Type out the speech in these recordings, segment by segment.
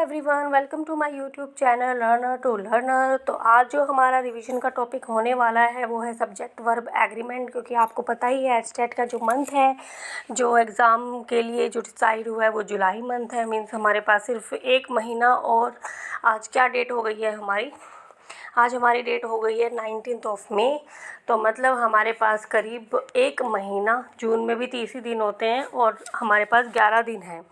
Everyone, welcome to my YouTube channel learner to learner. तो आज जो हमारा रिवीजन का टॉपिक होने वाला है वो है सब्जेक्ट वर्ब एग्रीमेंट। क्योंकि आपको पता ही है स्टेट का जो मंथ है, जो एग्ज़ाम के लिए जो डिसाइड हुआ है वो जुलाई मंथ है। मीन्स हमारे पास सिर्फ एक महीना। और आज क्या डेट हो गई है हमारी? आज हमारी डेट हो गई है 19 मई। तो मतलब हमारे पास करीब एक महीना, जून में भी 30 ही दिन होते हैं और हमारे पास 11 दिन हैं।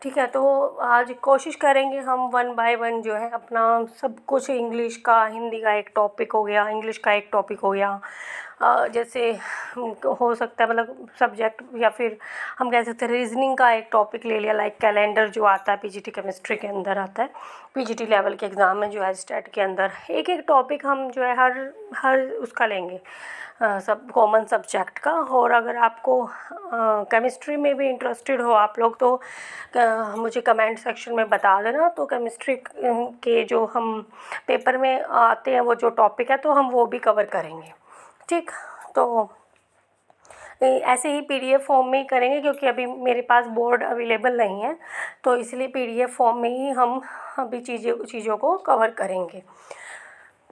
ठीक है, तो आज कोशिश करेंगे हम वन बाय वन जो है अपना सब कुछ, इंग्लिश का, हिंदी का एक टॉपिक हो गया, इंग्लिश का एक टॉपिक हो गया, जैसे हो सकता है मतलब सब्जेक्ट, या फिर हम कह सकते हैं रीजनिंग का एक टॉपिक ले लिया, लाइक कैलेंडर जो आता है पीजीटी केमिस्ट्री के अंदर आता है, पीजीटी लेवल के एग्ज़ाम में जो है स्टेट के अंदर एक एक टॉपिक हम जो है हर उसका लेंगे, सब कॉमन सब्जेक्ट का। और अगर आपको केमिस्ट्री में भी इंटरेस्टेड हो आप लोग तो मुझे कमेंट सेक्शन में बता देना। तो केमिस्ट्री के जो हम पेपर में आते हैं वो जो टॉपिक है तो हम वो भी कवर करेंगे। ठीक, तो ऐसे ही पीडीएफ फॉर्म में ही करेंगे क्योंकि अभी मेरे पास बोर्ड अवेलेबल नहीं है, तो इसलिए पीडीएफ फॉर्म में ही हम अभी चीज़ों को कवर करेंगे।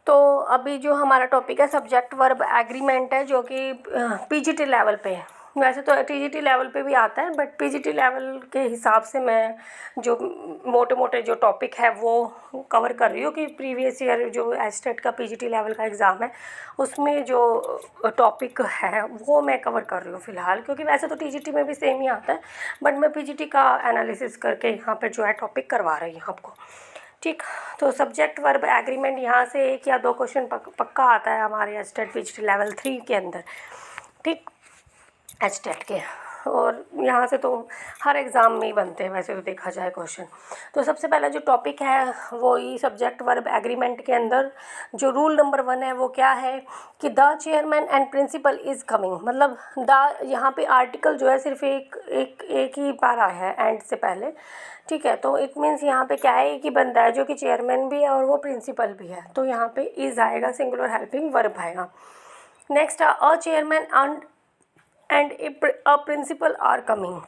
तो अभी जो हमारा टॉपिक है सब्जेक्ट वर्ब एग्रीमेंट है, जो कि पीजीटी लेवल पे है। वैसे तो टीजीटी लेवल पे भी आता है, बट पीजीटी लेवल के हिसाब से मैं जो मोटे मोटे जो टॉपिक है वो कवर कर रही हूँ कि प्रीवियस ईयर जो एस्टेट का पीजीटी लेवल का एग्ज़ाम है उसमें जो टॉपिक है वो मैं कवर कर रही हूँ फ़िलहाल। क्योंकि वैसे तो टीजीटी में भी सेम ही आता है, बट मैं पीजीटी का एनालिसिस करके यहाँ पर जो है टॉपिक करवा रही हूँ आपको। ठीक, तो सब्जेक्ट वर्ब एग्रीमेंट यहाँ से 1 या 2 क्वेश्चन पक्का आता है हमारे एस्टेट पीजीटी लेवल 3 के अंदर। ठीक, एस्टेट के, और यहाँ से तो हर एग्ज़ाम में ही बनते हैं वैसे तो देखा जाए क्वेश्चन। तो सबसे पहला जो टॉपिक है वो ही सब्जेक्ट वर्ब एग्रीमेंट के अंदर जो रूल नंबर 1 है वो क्या है कि the chairman and principal is coming. मतलब द, यहाँ पे आर्टिकल जो है सिर्फ एक ही बार आया है एंड से पहले। ठीक है, तो इट मीन्स यहाँ पे क्या है, एक ही बंदा है जो कि चेयरमैन भी है और वो प्रिंसिपल भी है, तो यहाँ पे इज़ आएगा, सिंगुलर हेल्पिंग वर्ब आएगा। Next, a chairman and a principal are coming.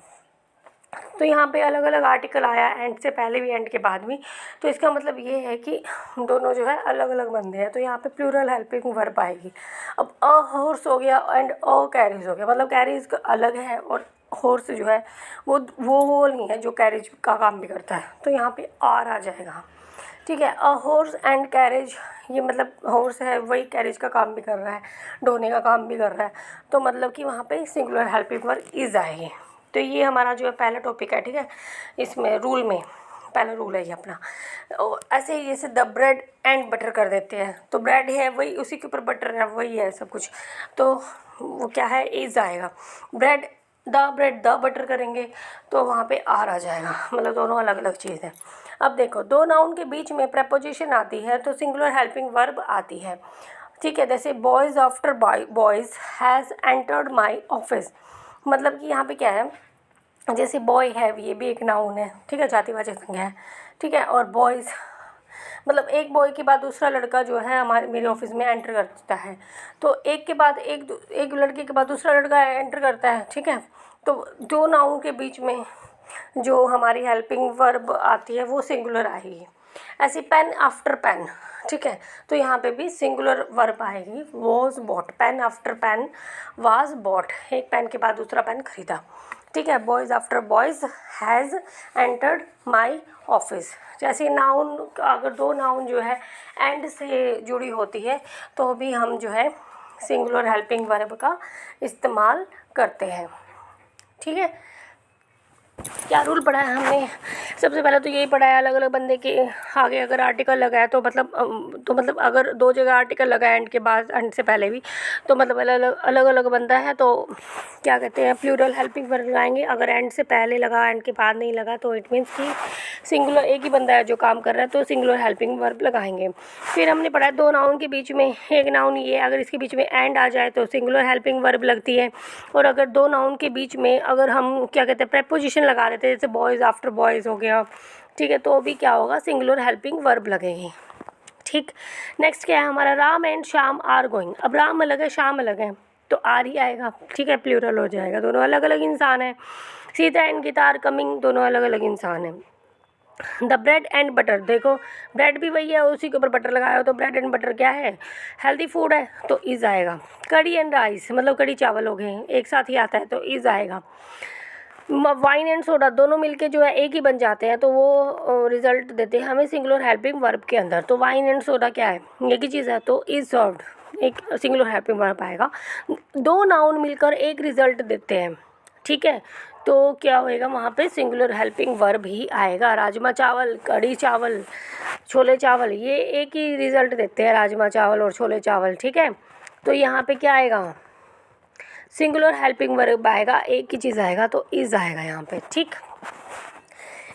तो यहाँ पे अलग अलग आर्टिकल आया, एंड से पहले भी एंड के बाद भी, तो इसका मतलब ये है कि दोनों जो है अलग अलग बंदे हैं, तो यहाँ पे प्लूरल हेल्पिंग वर्ब आएगी। अब अ हॉर्स हो गया एंड अ कैरीज हो गया, मतलब कैरीज अलग है और हॉर्स जो है वो नहीं है जो कैरेज का काम भी करता है, तो यहाँ पे आर आ जाएगा। ठीक है, अ हॉर्स एंड कैरेज, ये मतलब हॉर्स है वही कैरेज का काम भी कर रहा है, ढोने का काम भी कर रहा है, तो मतलब कि वहाँ पे सिंगुलर हेल्पिंग वर्ब इज़ आएगी। तो ये हमारा जो है पहला टॉपिक है। ठीक है, इसमें रूल में पहला रूल है ये अपना। और ऐसे ही जैसे द ब्रेड एंड बटर कर देते हैं, तो ब्रेड है वही, उसी के ऊपर बटर है वही है सब कुछ, तो वो क्या है, इज़ आएगा। ब्रेड द बटर करेंगे तो वहाँ पे आर आ जाएगा, मतलब दोनों अलग अलग चीज़ है। अब देखो, दो नाउन के बीच में प्रेपोजिशन आती है तो सिंगुलर हेल्पिंग वर्ब आती है। ठीक है, जैसे boys after boys has entered my office. मतलब कि यहाँ पे क्या है, जैसे बॉय है ये भी एक नाउन है, ठीक है, जातिवाचक संज्ञा है। ठीक है, और बॉयज़ मतलब एक बॉय के बाद दूसरा लड़का जो है मेरे ऑफिस में एंटर करता है, तो एक के बाद एक लड़के के बाद दूसरा लड़का एंटर करता है। ठीक है, तो दो नाउन के बीच में जो हमारी हेल्पिंग वर्ब आती है वो सिंगुलर आएगी। ऐसे पेन आफ्टर पेन, ठीक है, तो यहाँ पे भी सिंगुलर वर्ब आएगी, was bought. Pen after pen was bought, एक पेन के बाद दूसरा पेन खरीदा। ठीक है, boys after boys has entered my office. जैसे नाउन, अगर दो नाउन जो है एंड से जुड़ी होती है तो भी हम जो है सिंगुलर हेल्पिंग वर्ब का इस्तेमाल करते हैं। ठीक है, क्या रूल पढ़ा है हमने? सबसे पहले तो यही पढ़ा है, अलग अलग बंदे के आगे अगर आर्टिकल लगा है तो मतलब अगर दो जगह आर्टिकल लगा है एंड के बाद, एंड से पहले भी, तो मतलब अलग अलग बंदा है तो क्या कहते हैं, प्लूरल हेल्पिंग वर्ब लगाएंगे। अगर एंड से पहले लगा एंड के बाद नहीं लगा तो इट मीन्स कि सिंगुलर, एक ही बंदा है जो काम कर रहा है, तो सिंगुलर हेल्पिंग वर्ब लगाएंगे। फिर हमने पढ़ा है दो नाउन के बीच में, एक नाउन ये, अगर इसके बीच में एंड आ जाए तो सिंगुलर हेल्पिंग वर्ब लगती है। और अगर दो नाउन के बीच में अगर हम क्या कहते हैं प्रेपोजिशन लगा देते हैं, जैसे बॉयज़ आफ्टर बॉयज़ हो गया, ठीक है, तो भी क्या होगा, सिंगुलर हेल्पिंग वर्ब लगेगी। ठीक, नेक्स्ट क्या है हमारा, Ram and Shyam are going. अब राम अलग है, श्याम अलग है, तो आर ही आएगा। ठीक है, प्लूरल हो जाएगा, दोनों अलग अलग इंसान हैं। Sita and Gita are coming, दोनों अलग अलग इंसान हैं। द ब्रेड एंड बटर, देखो ब्रेड भी वही है, उसी के ऊपर बटर लगाया हो तो ब्रेड एंड बटर क्या है, हेल्दी फूड है, तो इज़ आएगा। कड़ी एंड राइस, मतलब कड़ी चावल हो गए, एक साथ ही आता है तो इज़ आएगा। वाइन एंड सोडा दोनों मिलके जो है एक ही बन जाते हैं, तो वो रिजल्ट देते हैं हमें सिंगुलर हेल्पिंग वर्ब के अंदर। तो वाइन एंड सोडा क्या है, एक ही चीज़ है, तो इज सर्व्ड एक सिंगुलर हेल्पिंग वर्ब आएगा। दो नाउन मिलकर एक रिजल्ट देते हैं, ठीक है, तो क्या होएगा वहाँ पे सिंगुलर हेल्पिंग वर्ब ही आएगा। राजमा चावल, कढ़ी चावल, छोले चावल, ये एक ही रिजल्ट देते हैं, राजमा चावल और छोले चावल, ठीक है। तो यहाँ पे क्या आएगा, सिंगुलर हेल्पिंग वर्ब आएगा, एक ही चीज़ आएगा, तो इज़ आएगा यहाँ पे, ठीक।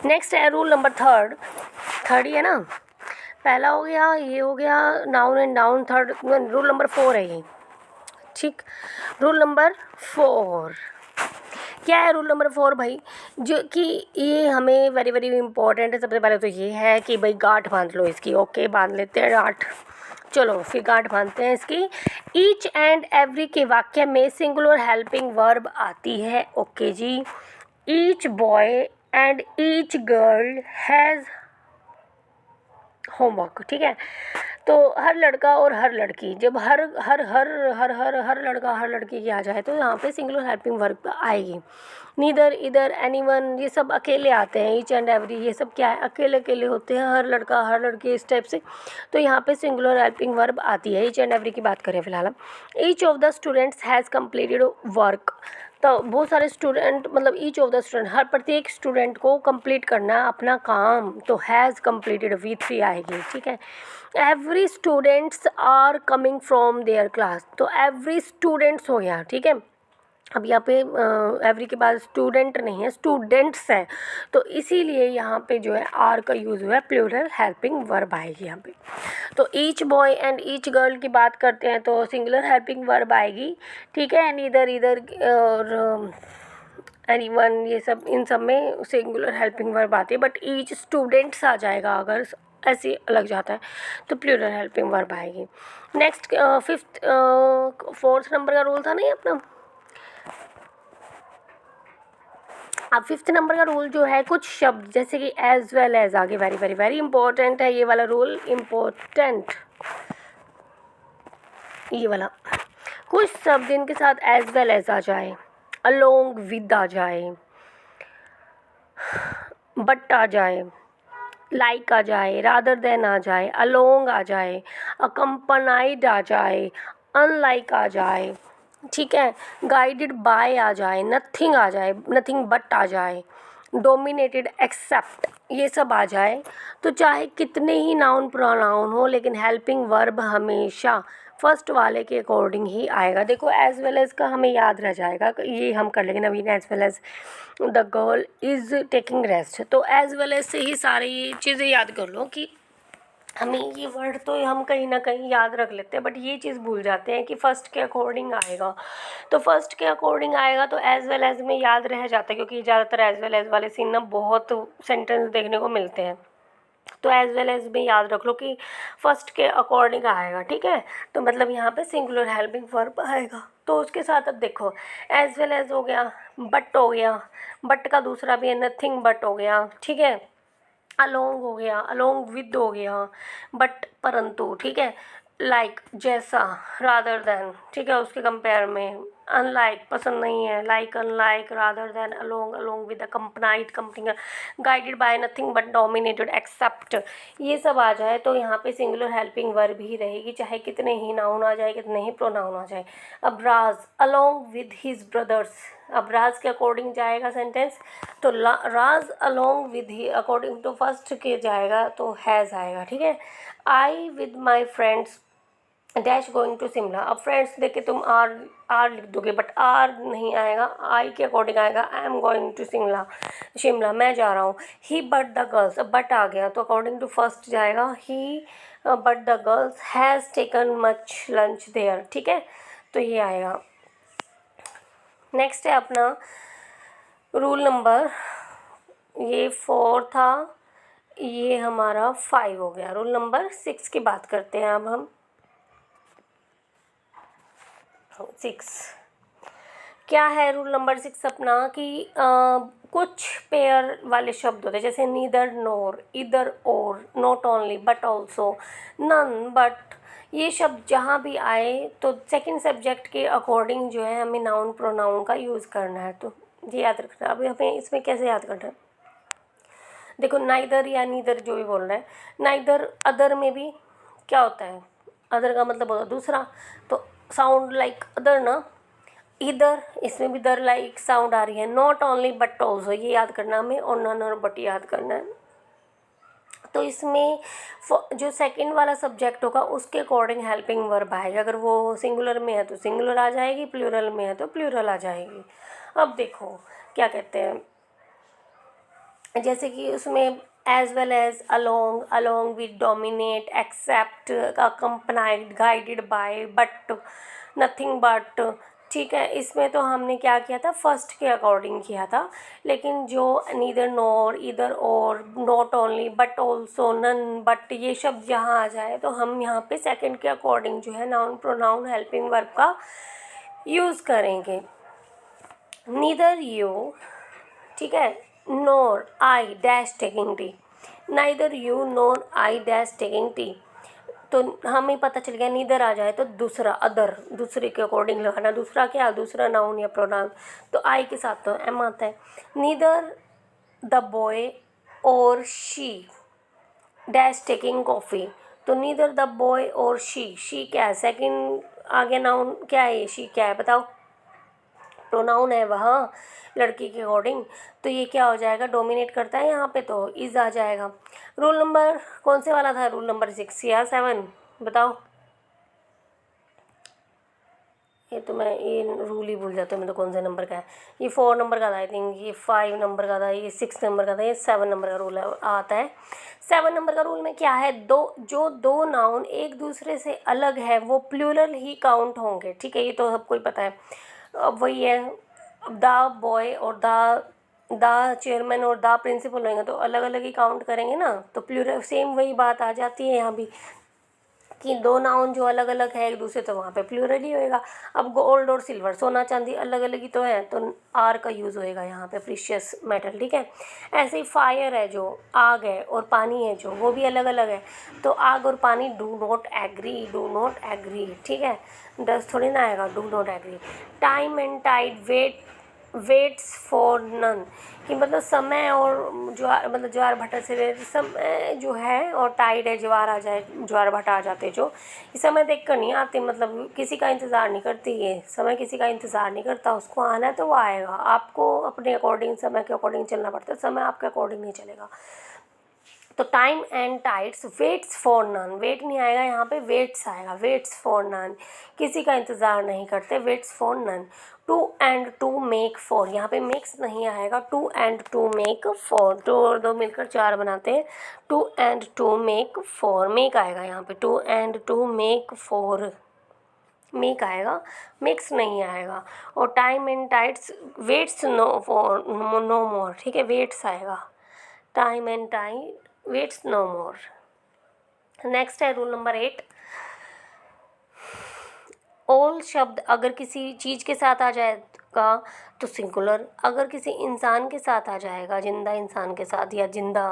नेक्स्ट है रूल नंबर थर्ड ही है ना, पहला हो गया, ये हो गया noun and noun, third rule number 4 है ये, ठीक। रूल नंबर 4 क्या है, रूल नंबर 4 भाई, जो कि ये हमें वेरी वेरी इंपॉर्टेंट है। सबसे पहले तो ये है कि भाई गांठ बांध लो इसकी, ओके बांध लेते हैं गांठ, चलो फिर गांठ बांधते हैं इसकी। ईच एंड एवरी के वाक्य में सिंगुलर हेल्पिंग वर्ब आती है, ओके जी। Each boy and each girl has homework, ठीक है। तो हर लड़का और हर लड़की, जब हर हर हर हर हर हर लड़का हर लड़की की आ जाए तो यहाँ पे सिंगुलर हेल्पिंग वर्ब आएगी। नीदर, इधर, एनीवन, ये सब अकेले आते हैं। ईच एंड एवरी ये सब क्या है, अकेले अकेले होते हैं, हर लड़का हर लड़की इस टाइप से। तो यहाँ पे सिंगुलर हेल्पिंग वर्ब आती है। ईच एंड एवरी की बात करें फिलहाल हम। Each of the students has completed work, तो बहुत सारे स्टूडेंट, मतलब ईच ऑफ द स्टूडेंट, हर प्रत्येक स्टूडेंट को कंप्लीट करना है अपना काम, तो हैज़ कम्प्लीटेड V3 आएगी, ठीक है। Every students are coming from there class, तो एवरी स्टूडेंट्स हो गया, ठीक है। अब यहाँ पे एवरी के बाद स्टूडेंट नहीं है, स्टूडेंट्स हैं, तो इसीलिए यहाँ पे जो है आर का यूज़ हुआ है, प्लूरल हेल्पिंग वर्ब आएगी यहाँ पे। तो each boy and each girl की बात करते हैं तो सिंगुलर हेल्पिंग वर्ब आएगी, ठीक है। एंड इधर इधर और एनीवन, ये सब, इन सब में सिंगुलर हेल्पिंग वर्ब आती है, बट ईच स्टूडेंट्स आ जाएगा अगर ऐसे लग जाता है तो प्लूरल हेल्पिंग वर्ब आएगी। नेक्स्ट फोर्थ नंबर का रूल था नहीं अपना। अब 5th नंबर का रूल जो है, कुछ शब्द जैसे कि एज वेल एज आगे, वेरी वेरी वेरी इंपॉर्टेंट है ये वाला रूल, इम्पोर्टेंट ये वाला। कुछ शब्द इनके साथ एज वेल एज आ जाए, अलोंग विद आ जाए, बट आ जाए, लाइक आ जाए, रादर देन आ जाए, अलोंग आ जाए, अकम्पनाइड आ जाए, अनलाइक आ जाए, ठीक है, गाइडेड बाय आ जाए, नथिंग आ जाए, नथिंग बट आ जाए, डोमिनेटेड एक्सेप्ट, ये सब आ जाए, तो चाहे कितने ही नाउन प्रोनाउन हो, लेकिन हेल्पिंग वर्ब हमेशा फर्स्ट वाले के अकॉर्डिंग ही आएगा। देखो एज वेल एज का हमें याद रह जाएगा, ये हम कर लेंगे Naveen, as well as the girl is taking rest, तो एज वेल एज से ही सारी चीज़ें याद कर लो कि हमें ये वर्ड तो हम कहीं ना कहीं याद रख लेते हैं, बट ये चीज़ भूल जाते हैं कि फ़र्स्ट के अकॉर्डिंग आएगा, तो फर्स्ट के अकॉर्डिंग आएगा तो एज वेल एज में याद रह जाता है, क्योंकि ज़्यादातर एज वेल एज वाले सीन ना बहुत सेंटेंस देखने को मिलते हैं, तो एज वेल एज में याद रख लो कि फर्स्ट के अकॉर्डिंग आएगा, ठीक है। तो मतलब यहाँ पे सिंगुलर हेल्पिंग वर्ब आएगा, तो उसके साथ अब देखो एज वेल एज हो गया, बट हो गया, बट का दूसरा भी है नथिंग बट हो गया, ठीक है। अलोंग हो गया, अलोंग विद हो गया, बट परंतु, ठीक है। लाइक जैसा, रादर देन, ठीक है, उसके कंपेयर में। अनलाइक पसंद नहीं है, like unlike, rather than, along, along with, accompanied, company, guided by, nothing but, dominated, except, ये सब आ जाए तो यहाँ पे सिंगुलर हेल्पिंग वर्ब ही रहेगी, चाहे कितने ही नाउन आ जाए, कितने ही प्रोनाउन आ जाए। अब Raj along with his brothers, अब राज के अकॉर्डिंग जाएगा सेंटेंस, तो Raj along with he according to first के जाएगा तो हैज़ आएगा, ठीक है। I with my friends dash going to Shimla, अब फ्रेंड्स देख के तुम आर लिख दोगे, बट आर नहीं आएगा, आई के अकॉर्डिंग आएगा, I am going to Shimla, मैं जा रहा हूँ। ही बट द गर्ल्स, अब बट आ गया तो अकॉर्डिंग टू फर्स्ट जाएगा, he but the girls has taken much lunch there, ठीक है, तो ये आएगा। नेक्स्ट है अपना रूल नंबर, ये 4 था, ये हमारा 5 हो गया। रूल नंबर 6 की बात करते हैं अब हम। 6 क्या है रूल नंबर 6 अपना कि कुछ पेयर वाले शब्द होते हैं, जैसे neither nor, either or, not only but also, none but, ये शब्द जहाँ भी आए तो सेकंड सब्जेक्ट के अकॉर्डिंग जो है हमें नाउन प्रोनाउन का यूज़ करना है। तो ये याद रखना। अभी हमें इसमें कैसे याद करना है, देखो नाइदर या नीदर जो भी बोल रहा है, नाइदर अदर में भी क्या होता है, अदर का मतलब होता है दूसरा, तो साउंड लाइक अदर ना, इधर इसमें भी दर लाइक साउंड आ रही है। नॉट ओनली बट ऑल्सो ये याद करना हमें, और नन और बट याद करना है। तो इसमें जो सेकंड वाला सब्जेक्ट होगा उसके अकॉर्डिंग हेल्पिंग वर्ब आएगा। अगर वो सिंगुलर में है तो सिंगुलर आ जाएगी, प्लूरल में है तो प्लूरल आ जाएगी। अब देखो क्या कहते हैं, जैसे कि उसमें as well as, along, along with, dominate, except, accompanied, guided by, but, nothing but, ठीक है। इसमें तो हमने क्या किया था, फर्स्ट के अकॉर्डिंग किया था, लेकिन जो neither nor, either or, not only but also, none but, ये शब्द यहाँ आ जाए तो हम यहाँ पे सेकंड के अकॉर्डिंग जो है नाउन प्रोनाउन हेल्पिंग वर्ब का यूज़ करेंगे। नीदर यू, ठीक है, nor I dash taking tea, neither you nor I dash taking tea, तो हमें पता चल गया नीदर आ जाए तो दूसरा अदर, दूसरे के अकॉर्डिंग लगाना। दूसरा क्या, दूसरा नाउन या प्रोनाउन, तो आई के साथ तो एम आता है। नीदर द बॉय और शी डैश टेकिंग कॉफ़ी, तो नीदर द बॉय और शी क्या है, सेकंड आगे नाउन क्या है, ये शी क्या है बताओ, प्रोनाउन है वह लड़की के अकॉर्डिंग, तो ये क्या हो जाएगा, डोमिनेट करता है यहाँ पे तो इज़ आ जाएगा। रूल नंबर कौन से वाला था, रूल नंबर 6 या 7 बताओ, ये तो मैं ये रूल ही भूल जाता हूँ मैं तो, कौन से नंबर का है, ये 4 नंबर का था आई थिंक, ये 5 नंबर का था, ये 6 नंबर का था, ये 7 नंबर का रूल आता है। 7 नंबर का रूल में क्या है, दो नाउन एक दूसरे से अलग है वो प्लूरल ही काउंट होंगे, ठीक है, ये तो सबको ही पता है। अब वही है, द बॉय और द चेयरमैन और द प्रिंसिपल रहेंगे तो अलग अलग ही काउंट करेंगे ना, तो प्लूरल सेम वही बात आ जाती है यहाँ भी कि दो नाउन जो अलग अलग है एक दूसरे, तो वहाँ पे प्लूरल ही होएगा। अब गोल्ड और सिल्वर, सोना चांदी अलग अलग ही तो है, तो आर का यूज़ होएगा यहाँ पे, प्रीशियस मेटल, ठीक है। ऐसे ही फायर है जो आग है, और पानी है जो वो भी अलग अलग है, तो आग और पानी do not agree, do not agree, ठीक है, डस थोड़ी ना आएगा, do not agree. Time and tide waits for none, कि मतलब समय और ज्वार, मतलब ज्वार भाटा से समय जो है, और टाइड है ज्वार आ जाए, ज्वार भाटा आ जाते जो, ये समय देख कर नहीं आते, मतलब किसी का इंतज़ार नहीं करती, ये समय किसी का इंतज़ार नहीं करता, उसको आना है तो वो आएगा। आपको अपने अकॉर्डिंग, समय के अकॉर्डिंग चलना पड़ता है, समय आपके अकॉर्डिंग नहीं चलेगा। तो time and tides waits for none, wait नहीं आएगा यहाँ पे, वेट्स आएगा, वेट्स फॉर नन, किसी का इंतज़ार नहीं करते, waits for none. Two and two make four, यहाँ पे मेक्स नहीं आएगा, two and two make four, two और दो मिलकर 4 बनाते हैं, two and two make four, make आएगा यहाँ पे, two and two make four make आएगा, मिक्स नहीं आएगा। और time and tides waits no for no more, ठीक है, वेट्स आएगा, time and time waits no more. Next है रूल नंबर 8, ऑल शब्द अगर किसी चीज़ के साथ आ जाएगा तो सिंगुलर, अगर किसी इंसान के साथ आ जाएगा, जिंदा इंसान के साथ या जिंदा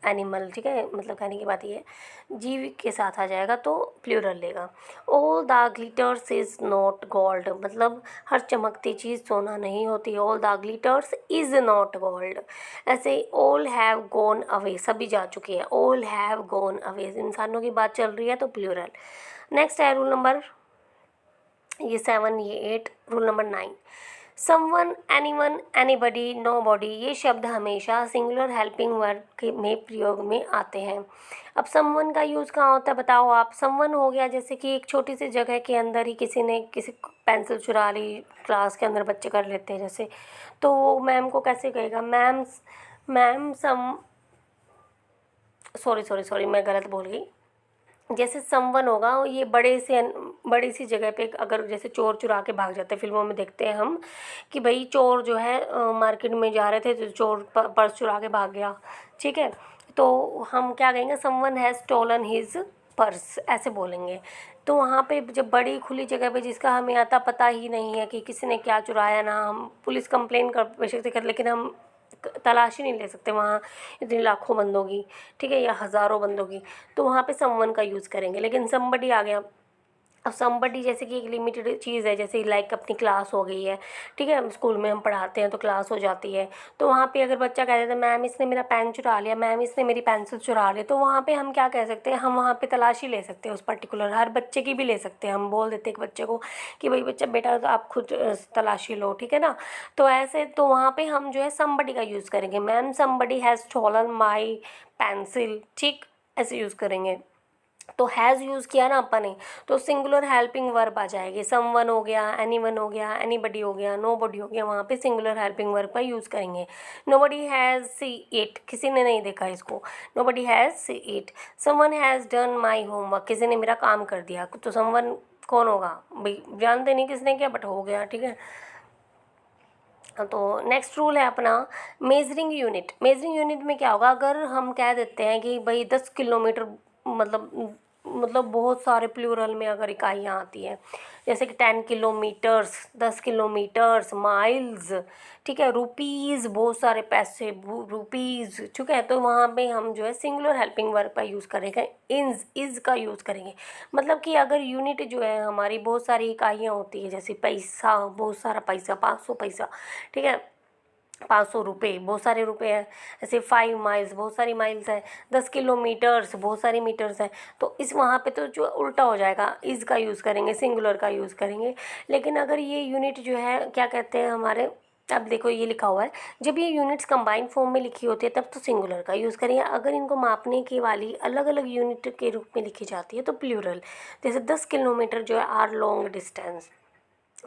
एनिमल, ठीक है, मतलब कहने की बात ये है, जीव के साथ आ जाएगा तो प्लूरल लेगा। All the glitters is not gold, मतलब हर चमकती चीज़ सोना नहीं होती, all the glitters is not gold. ऐसे ऑल हैव गॉन अवे, सभी जा चुके हैं, ऑल हैव गॉन अवे, इंसानों की बात चल रही है तो प्लूरल। नेक्स्ट है रूल नंबर, ये 7 ये 8, rule number 9, someone, anyone, anybody, nobody, ये शब्द हमेशा सिंगुलर हेल्पिंग वर्ब के में प्रयोग में आते हैं। अब समवन का यूज़ कहाँ होता है बताओ आप, समवन हो गया जैसे कि एक छोटी सी जगह के अंदर ही किसी ने किसी पेंसिल चुरा ली, क्लास के अंदर बच्चे कर लेते हैं जैसे, तो वो मैम को कैसे कहेगा, मैम सॉरी मैं गलत बोल गई, जैसे समवन होगा ये बड़ी सी जगह पे, अगर जैसे चोर चुरा के भाग जाते हैं, फिल्मों में देखते हैं हम कि भाई चोर जो है मार्केट में जा रहे थे तो चोर पर्स चुरा के भाग गया, ठीक है, तो हम क्या कहेंगे, someone has stolen his purse, ऐसे बोलेंगे। तो वहाँ पे जब बड़ी खुली जगह पे जिसका हमें आता पता ही नहीं है कि किसी ने क्या चुराया ना, हम पुलिस कंप्लेन कर बेशक से कर, लेकिन हम तलाशी नहीं ले सकते वहाँ इतनी लाखों बंदों की, ठीक है, या हज़ारों बंदों की, तो वहाँ पे समवन का यूज़ करेंगे। लेकिन समबडी आ गया, अब समबडी जैसे कि एक लिमिटेड चीज़ है, जैसे लाइक अपनी क्लास हो गई है, ठीक है, हम स्कूल में हम पढ़ाते हैं तो क्लास हो जाती है, तो वहाँ पे अगर बच्चा कह देता है मैम इसने मेरा पेन चुरा लिया, मैम इसने मेरी पेंसिल चुरा ली, तो वहाँ पे हम क्या कह सकते हैं, हम वहाँ पे तलाशी ले सकते हैं उस पर्टिकुलर, हर बच्चे की भी ले सकते हैं। हम बोल देते हैं एक बच्चे को कि भाई बच्चा बेटा तो आप खुद तलाशी लो, ठीक है ना। तो ऐसे तो वहाँ पे हम जो है समबडी का यूज़ करेंगे, ma'am somebody has stolen my pencil, ठीक, ऐसे यूज़ करेंगे। तो हैज़ यूज़ किया ना अपन ने, तो सिंगुलर हेल्पिंग वर्ब आ जाएगी, समवन हो गया, एनीवन हो गया, एनीबडी हो गया, नोबडी हो गया, वहाँ पे सिंगुलर हेल्पिंग वर्ब का यूज़ करेंगे। नोबडी हैज़ सी इट, किसी ने नहीं देखा इसको, nobody has see it. Someone has done my homework, किसी ने मेरा काम कर दिया, तो समवन कौन होगा भाई, जानते नहीं किसने किया, बट हो गया, ठीक है। तो नेक्स्ट रूल है अपना मेजरिंग यूनिट। मेजरिंग यूनिट में क्या होगा, अगर हम कह देते हैं कि भाई 10 किलोमीटर, मतलब बहुत सारे प्लूरल में अगर इकाइयाँ आती हैं, जैसे कि 10 किलोमीटर्स, 10 किलोमीटर्स, माइल्स, ठीक है, रुपीज़, बहुत सारे पैसे, रुपीज़, ठीक है, तो वहाँ पे हम जो है सिंगुलर हेल्पिंग वर्ब का यूज़ करेंगे, इज़ का यूज़ करेंगे। मतलब कि अगर यूनिट जो है हमारी बहुत सारी इकाइयाँ होती है, जैसे पैसा, बहुत सारा पैसा, 500 पैसा, ठीक है, 500 रुपये, बहुत सारे रुपये हैं। ऐसे 5 माइल्स, बहुत सारी माइल्स हैं। 10 किलोमीटर्स, बहुत सारी मीटर्स हैं। तो इस वहाँ पे तो जो उल्टा हो जाएगा, इज़ का यूज़ करेंगे, सिंगुलर का यूज़ करेंगे। लेकिन अगर ये यूनिट जो है क्या कहते हैं हमारे, अब देखो ये लिखा हुआ है, जब ये यूनिट्स कंबाइन फॉर्म में लिखी होती है तब तो सिंगुलर का यूज़ करेंगे। अगर इनको मापने की वाली अलग अलग यूनिट के रूप में लिखी जाती है तो प्लूरल। जैसे 10 किलोमीटर जो है आर लॉन्ग डिस्टेंस,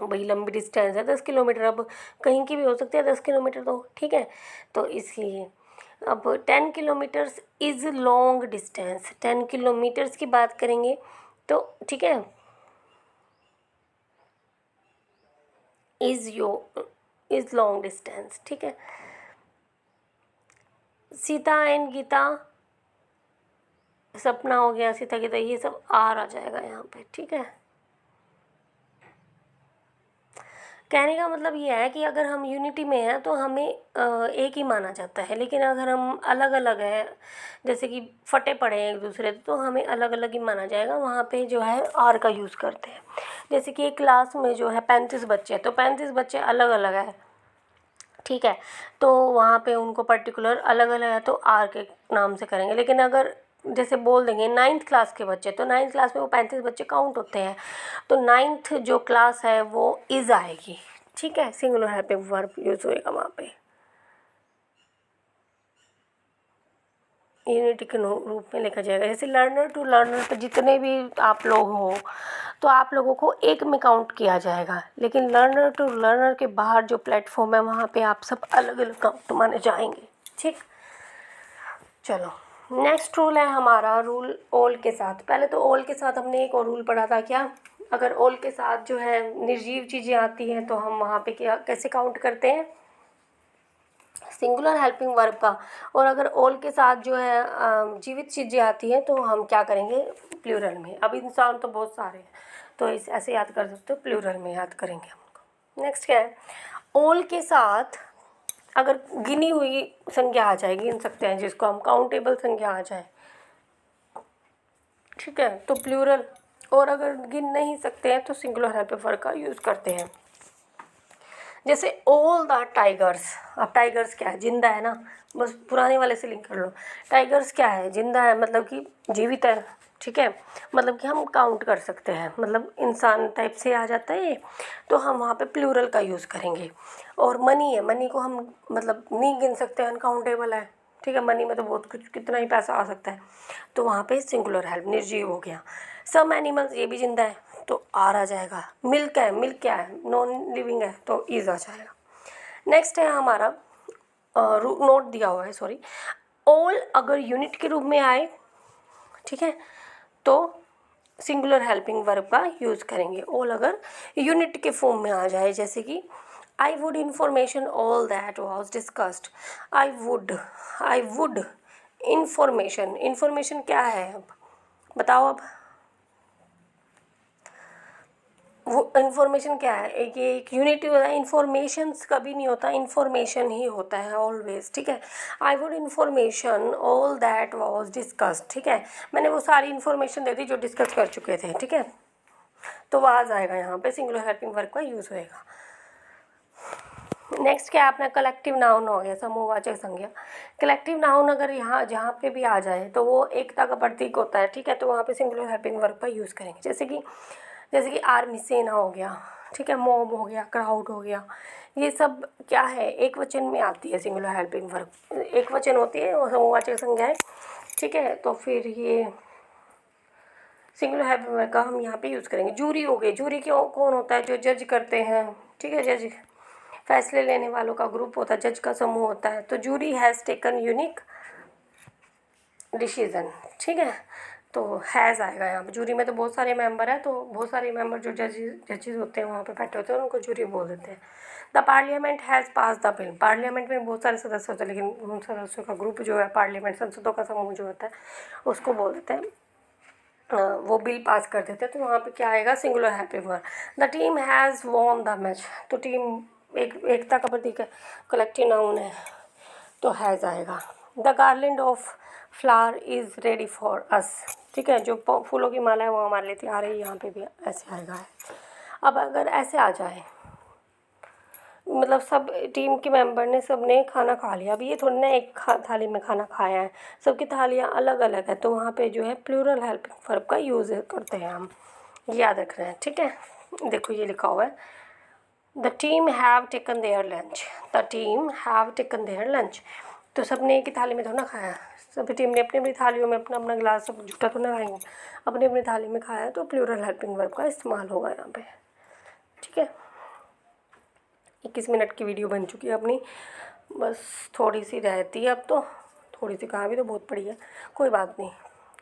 भाई लंबी डिस्टेंस है 10 किलोमीटर, अब कहीं की भी हो सकती है 10 किलोमीटर, तो ठीक है, तो इसलिए अब 10 kilometres is long distance, 10 kilometres की बात करेंगे तो ठीक है, इज़ लॉन्ग डिस्टेंस, ठीक है। सीता एंड गीता, सपना हो गया, सीता गीता, ये सब आर आ जाएगा यहाँ पे, ठीक है। कहने का मतलब ये है कि अगर हम यूनिटी में हैं तो हमें एक ही माना जाता है, लेकिन अगर हम अलग अलग हैं, जैसे कि फटे पड़े हैं एक दूसरे तो हमें अलग अलग ही माना जाएगा, वहाँ पे जो है आर का यूज़ करते हैं। जैसे कि एक क्लास में जो है 35 बच्चे हैं, तो 35 बच्चे अलग अलग हैं, ठीक है, तो वहाँ पे उनको पर्टिकुलर अलग अलग है तो आर के नाम से करेंगे। लेकिन अगर जैसे बोल देंगे 9th क्लास के बच्चे, तो 9th क्लास में वो 35 बच्चे काउंट होते हैं, तो 9th जो क्लास है वो इज़ आएगी, ठीक है, सिंगुलर हेल्पिंग वर्ब यूज़ होएगा वहाँ पे, यूनिटी के रूप में लिखा जाएगा। जैसे लर्नर टू लर्नर पे जितने भी आप लोग हो तो आप लोगों को एक में काउंट किया जाएगा, लेकिन लर्नर टू लर्नर के बाहर जो प्लेटफॉर्म है वहाँ पे आप सब अलग अलग काउंट माने जाएंगे, ठीक। चलो नेक्स्ट रूल है हमारा रूल ऑल के साथ। पहले तो ऑल के साथ हमने एक और रूल पढ़ा था, क्या, अगर ऑल के साथ जो है निर्जीव चीज़ें आती हैं तो हम वहाँ पे क्या कैसे काउंट करते हैं, सिंगुलर हेल्पिंग वर्ब का। और अगर ऑल के साथ जो है जीवित चीज़ें आती हैं तो हम क्या करेंगे, प्लूरल में। अब इंसान तो बहुत सारे हैं तो इस ऐसे याद कर सकते हो, प्लूरल में याद करेंगे हम उनको। नेक्स्ट क्या है, ऑल के साथ अगर गिनी हुई संख्या आ जाए, गिन सकते हैं जिसको हम काउंटेबल संख्या आ जाए, ठीक है, तो प्लूरल। और अगर गिन नहीं सकते हैं तो सिंगुलर हेल्पिंग वर्ब का यूज़ करते हैं। जैसे ऑल द टाइगर्स, अब टाइगर्स क्या है, जिंदा है ना, बस पुराने वाले से लिंक कर लो। टाइगर्स क्या है, जिंदा है, मतलब कि जीवित है, ठीक है, मतलब कि हम काउंट कर सकते हैं, मतलब इंसान टाइप से आ जाता है ये, तो हम वहाँ पे प्लूरल का यूज़ करेंगे। और मनी है, मनी को हम मतलब नहीं गिन सकते, अनकाउंटेबल है, ठीक है, मनी में तो बहुत कुछ कितना ही पैसा आ सकता है, तो वहाँ पे सिंगुलर हेल्प, निर्जीव हो गया। सम एनिमल्स, ये भी जिंदा है तो आर आ जाएगा। मिल्क है, मिल्क क्या है, नॉन लिविंग है तो इज आ जाएगा। नेक्स्ट है हमारा नोट दिया हुआ है, सॉरी, ऑल अगर यूनिट के रूप में आए, ठीक है, तो सिंगुलर हेल्पिंग वर्ब का यूज़ करेंगे। ऑल अगर यूनिट के फॉर्म में आ जाए, जैसे कि I would information all that was discussed, I would information, information क्या है अब बताओ, अब वो इन्फॉर्मेशन क्या है, एक यूनिट होता है, इन्फॉर्मेशंस कभी नहीं होता, इन्फॉर्मेशन ही होता है ऑलवेज, ठीक है। I would information all that was discussed, ठीक है, मैंने वो सारी इन्फॉर्मेशन दे दी जो डिस्कस कर चुके थे, ठीक है। तो वाज आएगा यहाँ पे, सिंगुलर हेल्पिंग वर्ब का यूज़ होएगा। नेक्स्ट क्या है अपना कलेक्टिव नाउन हो गया, समूहवाचक संज्ञा। कलेक्टिव नाउन अगर यहाँ जहाँ पे भी आ जाए तो वो एकता का प्रतीक होता है, ठीक है, तो वहाँ पे सिंगुलर हेल्पिंग वर्ब का यूज़ करेंगे। जैसे कि आर्मी, सेना हो गया, ठीक है, मॉब हो गया, क्राउड हो गया, ये सब क्या है, एक वचन में आती है सिंगुलर हेल्पिंग वर्ब, एक वचन होती है और समूहवाचक संज्ञाएं, ठीक है। तो फिर ये सिंगुलर हेल्पिंग वर्ब का हम यहाँ पे यूज़ करेंगे। जूरी हो गई, जूरी क्यों कौन होता है, जो जज करते हैं, ठीक है, जज फैसले लेने वालों का ग्रुप होता है, जज का समूह होता है। तो jury has taken unique decision, ठीक है, तो हैज़ आएगा यहाँ पे। जूरी में तो बहुत सारे मेंबर हैं, तो बहुत सारे मेंबर जो जजेस होते हैं वहाँ पे बैठे होते हैं, उनको जूरी बोल देते हैं। The parliament has pass the bill, parliament में बहुत सारे सदस्य होते हैं, लेकिन उन सदस्यों का ग्रुप जो है, पार्लियामेंट संसदों का समूह जो होता है, उसको बोल देते हैं, वो बिल पास कर देते हैं। तो वहाँ पे क्या आएगा, singular helping verb. The team has won the match, तो टीम एकता का प्रतीक है, कलेक्टिव नाउन है, तो हैज़ आएगा। The garland of flower is ready for us, ठीक है, जो फूलों की माला है वो हमारे लिए तैयार है, यहाँ पे भी ऐसे आएगा है। अब अगर ऐसे आ जाए, मतलब सब टीम के मेंबर ने सब ने खाना खा लिया, अभी ये थोड़ी ना एक थाली में खाना खाया है, सबकी थालियाँ अलग अलग है, तो वहाँ पे जो है प्लूरल हेल्पिंग वर्ब का यूज़ करते हैं हम, याद रख रहे हैं, ठीक है। देखो ये लिखा हुआ है, the team have taken there lunch, the team have taken there lunch, तो सब ने एक ही थाली में थोड़ा ना खाया, सभी टीम ने अपनी अपनी थालियों में अपना अपना गिलास, सब झूठा तो ना खाएंगे, अपनी अपनी थाली में खाया, तो प्लूरल हेल्पिंग वर्ब का इस्तेमाल होगा यहाँ पे, ठीक है। 21 मिनट की वीडियो बन चुकी है अपनी, बस थोड़ी सी रहती है अब, तो थोड़ी सी कहाँ भी तो बहुत पड़ी है, कोई बात नहीं,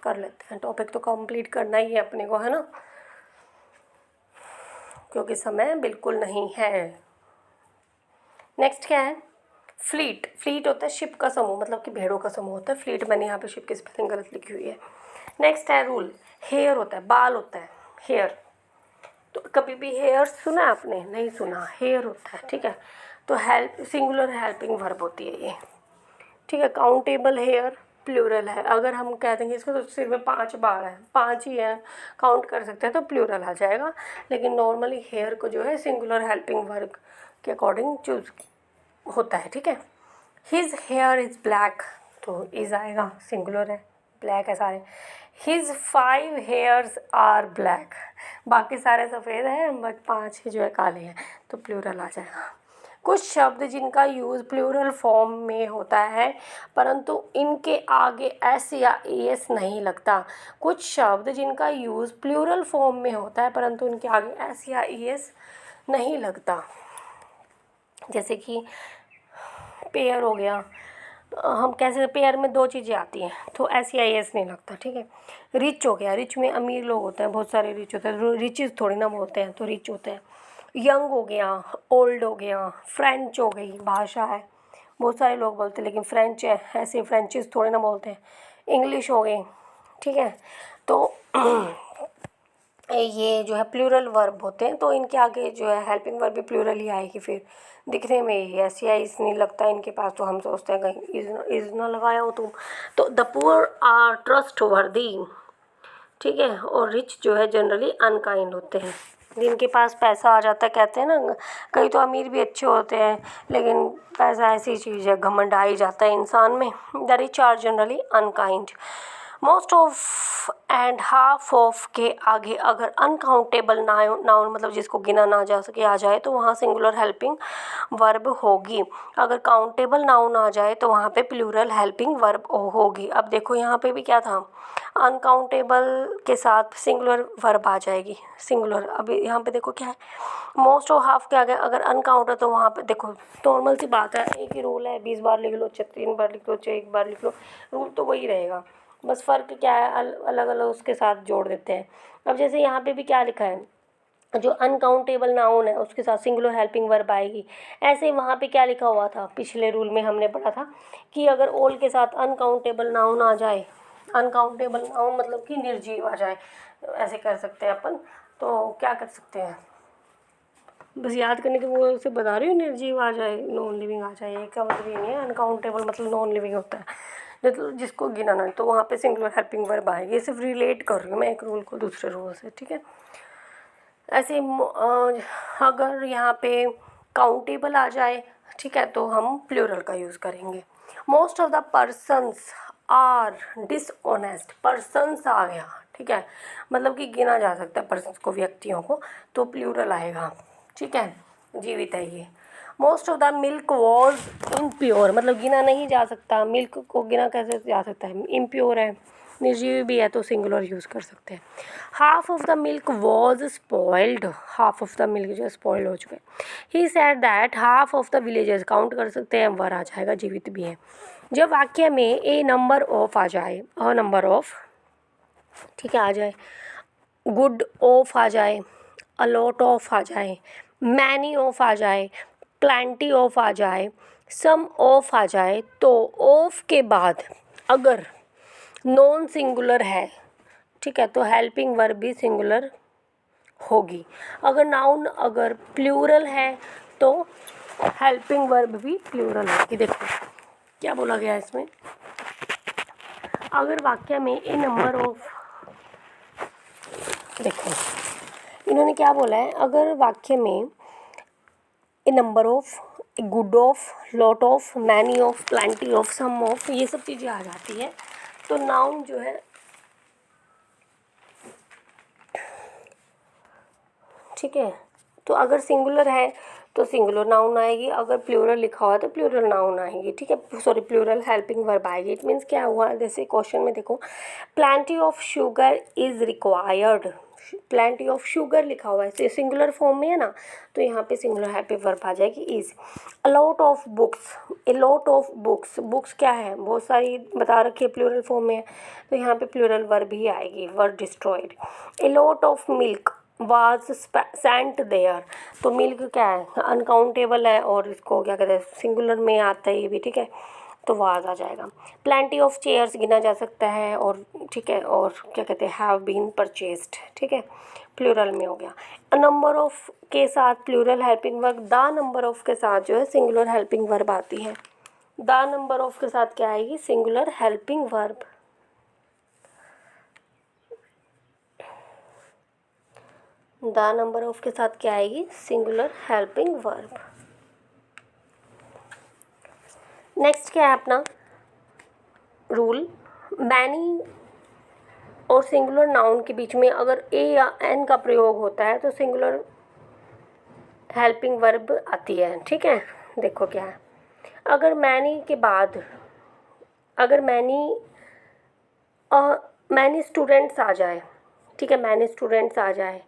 कर लेते हैं, टॉपिक तो कंप्लीट करना ही है अपने को, है ना, क्योंकि समय बिल्कुल नहीं है। नेक्स्ट क्या है, फ्लीट, फ्लीट होता है शिप का समूह, मतलब कि भेड़ों का समूह होता है, फ्लीट मैंने यहाँ पे शिप की स्पेलिंग गलत लिखी हुई है। नेक्स्ट है रूल, हेयर होता है, बाल होता है, हेयर, तो कभी भी हेयर सुना आपने, नहीं सुना, हेयर होता है, ठीक है, तो हेल्प सिंगुलर हेल्पिंग वर्ब होती है ये, ठीक है। काउंटेबल हेयर प्लूरल है, अगर हम कह देंगे इसको तो सिर में 5 बाल हैं, 5 ही है, काउंट कर सकते हैं, तो प्लूरल आ जाएगा, लेकिन नॉर्मली हेयर को जो है सिंगुलर हेल्पिंग वर्ब के अकॉर्डिंग चूज होता है, ठीक है। हिज हेयर इज़ ब्लैक, तो इज़ आएगा, सिंगुलर है, ब्लैक है सारे। हिज 5 हेयर्स आर ब्लैक, बाकी सारे सफ़ेद हैं, बट 5 ही जो है काले हैं, तो प्लूरल आ जाएगा। कुछ शब्द जिनका यूज़ प्लूरल फॉर्म में होता है परंतु इनके आगे एस या एस नहीं लगता, कुछ शब्द जिनका यूज़ प्लूरल फॉर्म में होता है परंतु इनके आगे एस या एस नहीं लगता, जैसे कि पेयर हो गया, हम कैसे पेयर में 2 चीज़ें आती हैं, तो एस या एस नहीं लगता, ठीक है। रिच हो गया, रिच में अमीर लोग होते हैं, बहुत सारे रिच होते हैं, रिचेस थोड़ी ना बोलते हैं, तो रिच होते हैं। यंग हो गया, ओल्ड हो गया, फ्रेंच हो गई, भाषा है, बहुत सारे लोग बोलते हैं, लेकिन फ्रेंच है, ऐसे फ्रेंचेस थोड़े ना बोलते हैं। इंग्लिश हो गई, ठीक है, तो ये जो है प्लूरल वर्ब होते हैं, तो इनके आगे जो है हेल्पिंग वर्ब भी प्लूरल ही आएगी, फिर दिखने में ही ऐसे या इस नहीं लगता इनके पास, तो हम सोचते हैं कहीं इज़ ना लगाया हो तुम। तो द पुअर आर ट्रस्ट वर्दी, ठीक है, और रिच जो है जनरली अनकाइंड होते हैं, जिनके पास पैसा आ जाता है, कहते हैं ना कई तो अमीर भी अच्छे होते हैं, लेकिन पैसा ऐसी चीज़ है, घमंड आ ही जाता है इंसान में। The rich are generally unkind. Most of and half of के आगे अगर अनकाउंटेबल नाउन मतलब जिसको गिना ना जा सके आ जाए तो वहाँ सिंगुलर हेल्पिंग वर्ब होगी, अगर काउंटेबल नाउन आ जाए तो वहाँ पे प्लूरल हेल्पिंग वर्ब होगी। अब देखो यहाँ पे भी क्या था, अनकाउंटेबल के साथ सिंगुलर वर्ब आ जाएगी, सिंगुलर। अभी यहाँ पे देखो क्या है, मोस्ट और हाफ के आगे अगर अनकाउंट है तो वहाँ पे देखो नॉर्मल सी बात है, एक ही रूल है, 20 बार लिख लो, 3 बार लिख लो, 1 बार लिख लो, रूल तो वही रहेगा, बस फ़र्क क्या है अलग अलग उसके साथ जोड़ देते हैं। अब जैसे यहाँ पे भी क्या लिखा है, जो अनकाउंटेबल नाउन है उसके साथ सिंगुलर हेल्पिंग वर्ब आएगी, ऐसे ही वहाँ पे क्या लिखा हुआ था, पिछले रूल में हमने पढ़ा था कि अगर ऑल के साथ अनकाउंटेबल नाउन आ जाए, अनकाउंटेबल नाउन मतलब कि निर्जीव आ जाए, ऐसे कर सकते हैं अपन, तो क्या कर सकते हैं, बस याद करने के वो से बता रही हूँ, निर्जीव आ जाए, नॉन लिविंग आ जाए, इसका मतलब ये नहीं है। अनकाउंटेबल मतलब नॉन लिविंग होता है, मतलब जिसको गिना ना, तो वहाँ पे सिंगुलर हेल्पिंग वर्ब आएगी। ये सिर्फ रिलेट कर रही हूँ मैं एक रूल को दूसरे रूल से, ठीक है। ऐसे अगर यहाँ पे काउंटेबल आ जाए, ठीक है, तो हम प्लूरल का यूज़ करेंगे। Most of the persons are dishonest, persons आ गया, ठीक है, मतलब कि गिना जा सकता है पर्सन्स को, व्यक्तियों को, तो प्लूरल आएगा, ठीक है, जीवित है ये। Most of the milk was impure, मतलब गिना नहीं जा सकता, मिल्क को गिना कैसे जा सकता है, इम्प्योर है, निर्जीव भी है, तो सिंगुलर यूज़ कर सकते हैं। Half of the milk was spoiled, half of the milk जो स्पॉइल्ड हो चुके हैं। He said that half of the villages, count कर सकते हैं, वर आ जाएगा, जीवित भी है। जब वाक्य में ए नंबर ऑफ आ जाए, अ नंबर ऑफ, ठीक है, आ जाए, गुड ऑफ आ जाए, अलॉट ऑफ आ जाए, मैनी ऑफ आ जाए, प्लेंटी ऑफ आ जाए, सम ऑफ आ जाए, तो ऑफ के बाद अगर नॉन सिंगुलर है, ठीक है, तो हेल्पिंग वर्ब भी सिंगुलर होगी। अगर नाउन अगर प्लूरल है तो हेल्पिंग वर्ब भी प्लूरल होगी। देखो क्या बोला गया है इसमें, अगर वाक्य में ए नंबर ऑफ, देखो इन्होंने क्या बोला है, अगर वाक्य में a number of, a good of, lot of, many of, plenty of, some of, ये सब चीज़ें आ जाती है, तो नाउन जो है, ठीक है, तो अगर सिंगुलर है तो सिंगुलर नाउन आएगी, अगर प्लूरल लिखा हुआ है तो प्लूरल नाउन आएगी, ठीक है, सॉरी प्लूरल हेल्पिंग वर्ब आएगी। इट मीन्स क्या हुआ, जैसे क्वेश्चन में देखो, plenty of sugar is required, plenty of sugar लिखा हुआ है, सिंगुलर फॉर्म में है ना, तो यहाँ पे सिंगुलर हेल्पिंग वर्ब आ जाएगी is. A lot of books, A lot of books, books क्या है, बहुत सारी बता रखी है, प्लूरल फॉर्म में है, तो यहाँ पे प्लूरल वर्ब ही आएगी, verb destroyed. A lot of milk was sent there, तो मिल्क क्या है, अनकाउंटेबल है, और इसको क्या कहते हैं, सिंगुलर में आता है ये भी, ठीक है, तो वाज आ जाएगा। प्लेंटी ऑफ चेयर्स गिना जा सकता है, और ठीक है, और क्या कहते हैं, हैव बीन परचेस्ड, ठीक है, प्लूरल में हो गया। अ नंबर ऑफ के साथ plural helping verb, the number of के साथ जो है सिंगुलर हेल्पिंग वर्ब आती है। द नंबर ऑफ के साथ क्या आएगी, singular helping verb. The number of के साथ क्या आएगी, सिंगुलर हेल्पिंग वर्ब। नेक्स्ट क्या है अपना रूल, मैनी और सिंगुलर नाउन के बीच में अगर ए या एन का प्रयोग होता है तो सिंगुलर हेल्पिंग वर्ब आती है, ठीक है। देखो क्या है, अगर मैनी के बाद अगर मैनी स्टूडेंट्स आ जाए, ठीक है, मैनी स्टूडेंट्स आ जाए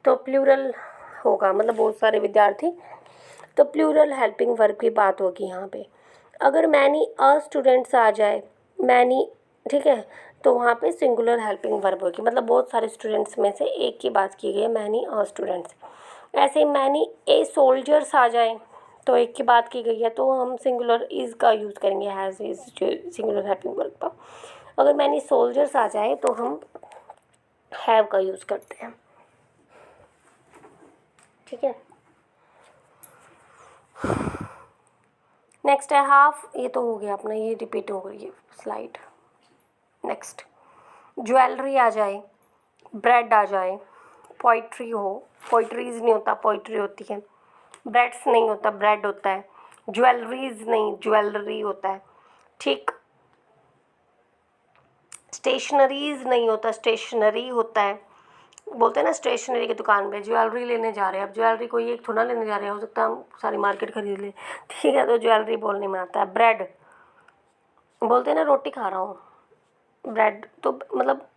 तो प्लूरल होगा, मतलब बहुत सारे विद्यार्थी, तो प्लूरल हेल्पिंग वर्ब की बात होगी यहाँ पे। अगर मैनी अ स्टूडेंट्स आ जाए, मैनी, ठीक है, तो वहाँ पे सिंगुलर हेल्पिंग वर्ब होगी, मतलब बहुत सारे स्टूडेंट्स में से एक की बात की गई है, मैनी अ स्टूडेंट्स। ऐसे ही मैनी ए सोल्जर्स आ जाए तो एक की बात की गई है, तो हम सिंगुलर इज़ का यूज़ करेंगे, हैज़ इज़ जो सिंगुलर हेल्पिंग वर्ब का। अगर मैनी सोल्जर्स आ जाए तो हम हैव का यूज़ करते हैं, ठीक है। नेक्स्ट है हाफ, ये तो हो गया अपना, ये रिपीट हो गई है स्लाइड। नेक्स्ट ज्वेलरी आ जाए, ब्रेड आ जाए, पोइट्री हो, पोइट्रीज नहीं होता, पोइट्री होती है, ब्रेड्स नहीं होता, ब्रेड होता है, ज्वेलरीज नहीं, ज्वेलरी होता है, ठीक, स्टेशनरीज नहीं होता, स्टेशनरी होता है, बोलते हैं ना स्टेशनरी की दुकान पे ज्वेलरी लेने जा रहे हैं, अब ज्वेलरी कोई एक थोड़ा लेने जा रहे हैं, हो सकता है हम सारी मार्केट खरीद लें, ठीक है, तो ज्वेलरी बोलने में आता है। ब्रेड बोलते हैं ना, रोटी खा रहा हूँ, ब्रेड तो मतलब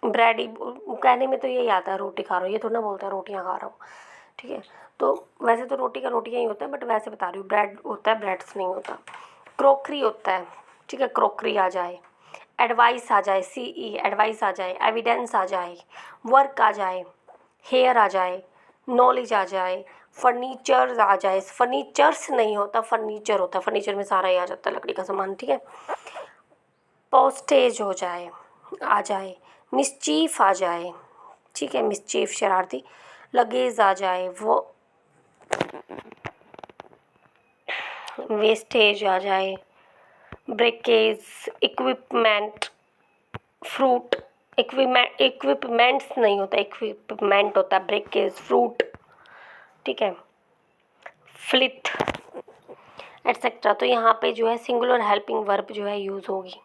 ब्रेड ही कहने में तो यही आता है, रोटी खा रहा हूँ, ये थोड़ा ना बोलता है रोटियाँ खा रहा हूँ, ठीक है, तो वैसे तो रोटी का रोटियाँ ही होता है, बट वैसे बता रही हूँ, ब्रेड होता है, ब्रेड्स नहीं होता। क्रोकरी होता है, ठीक है, क्रोकरी आ जाए, एडवाइस आ जाए, CE एडवाइस आ जाए, एविडेंस आ जाए, वर्क आ जाए, हेयर आ जाए, नॉलेज आ जाए, फर्नीचर आ जाए, फर्नीचर्स नहीं होता, फर्नीचर होता है, फर्नीचर में सारा ही आ जाता है, लकड़ी का सामान, ठीक है। पोस्टेज हो जाए, आ जाए, मिसचीफ आ जाए, ठीक है, मिसचीफ शरारती, लगेज आ जाए, वो वेस्टेज आ जाए, ब्रेकेज, इक्विपमेंट, फ्रूट, इक्विपमेंट्स नहीं होता, इक्विपमेंट होता है, ब्रेकेज, फ्रूट, ठीक है, फ्लिथ एटसेट्रा। तो यहाँ पे जो है सिंगुलर हेल्पिंग वर्ब जो है यूज़ होगी।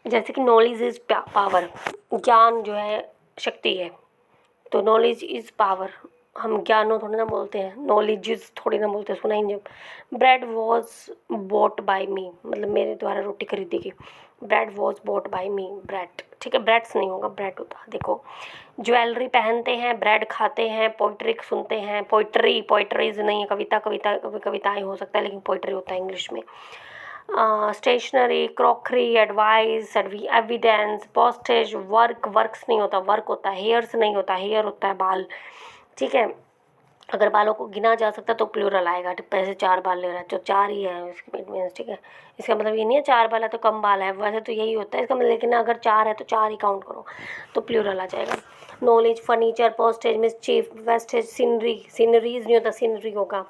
जैसे कि नॉलेज इज़ पावर, ज्ञान जो है शक्ति है, तो नॉलेज इज़ पावर, हम ज्ञानो थोड़ी ना बोलते हैं, नॉलेज इज़ थोड़ी ना बोलते, सुना ही नहीं। ब्रेड वॉज बॉट बाय मी, मतलब मेरे द्वारा रोटी खरीदी गई, bread was bought by me, bread, ठीक है, ब्रेड्स नहीं होगा, ब्रेड होता। देखो, ज्वेलरी पहनते हैं, ब्रेड खाते हैं, पोइट्री सुनते हैं, पोइट्रीज नहीं है, कविताएं हो सकता है, लेकिन पोइट्री होता है इंग्लिश में। Stationery, crockery, advice, evidence, postage, works नहीं होता, वर्क होता है, हेयर्स नहीं होता, हेयर होता है बाल, ठीक है। अगर बालों को गिना जा सकता तो प्लूरल आएगा, पैसे 4 बाल ले रहा है, तो 4 ही है इसके मीन्स, ठीक है। इसका मतलब ये नहीं है 4 बाल है तो कम बाल है, वैसे तो यही होता है इसका मतलब, लेकिन अगर 4 है तो 4 ही काउंट करो, तो प्लूरल आ जाएगा। Knowledge, furniture, postage, mischief, wastage, sceneries नहीं होता, सीनरी होगा,